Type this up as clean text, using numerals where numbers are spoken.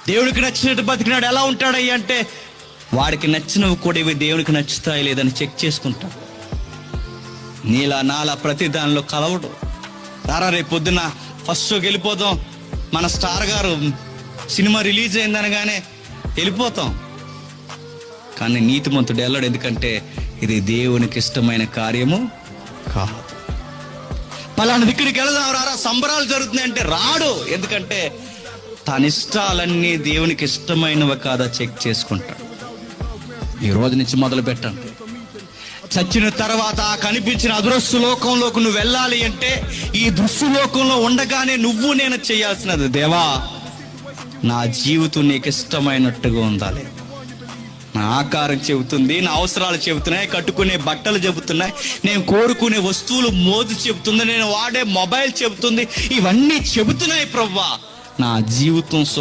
దేవునికి నచ్చినట్టు బతికినాడు ఎలా ఉంటాడయ్యా అంటే, వాడికి నచ్చినవి కూడా ఇవి దేవునికి నచ్చుతాయి లేదని చెక్ చేసుకుంటాడు. నీలా నాలా ప్రతి దానిలో కలవడు. రారా రేపు పొద్దున్న ఫస్ట్ షోకి వెళ్ళిపోతాం, మన స్టార్ గారు సినిమా రిలీజ్ అయిందనగానే వెళ్ళిపోతాం. కానీ నీతిమంతుడు వెళ్ళడు, ఎందుకంటే ఇది దేవునికి ఇష్టమైన కార్యము కాదు. పలానా దిక్కుడికి వెళదాం రారా, సంబరాలు జరుగుతున్నాయి అంటే రాడు, ఎందుకంటే తన ఇష్టాలన్నీ దేవునికి ఇష్టమైనవి కాదా చెక్ చేసుకుంటాడు. ఈ రోజు నుంచి మొదలు పెట్టండి. చచ్చిన తర్వాత కనిపించిన అదృశ్య లోకంలోకి నువ్వు వెళ్ళాలి అంటే, ఈ దృశ్య లోకంలో ఉండగానే నువ్వు నేను చేయాల్సినది, దేవా నా జీవితం నీకు ఇష్టమైనట్టుగా ఉండాలి. నా ఆకారం చెబుతుంది, నా అవసరాలు చెబుతున్నాయి, కట్టుకునే బట్టలు చెబుతున్నాయి, నేను కోరుకునే వస్తువులు మోజు చెబుతుంది, నేను వాడే మొబైల్ చెబుతుంది, ఇవన్నీ చెబుతున్నాయి ప్రభువా. నా జీవితం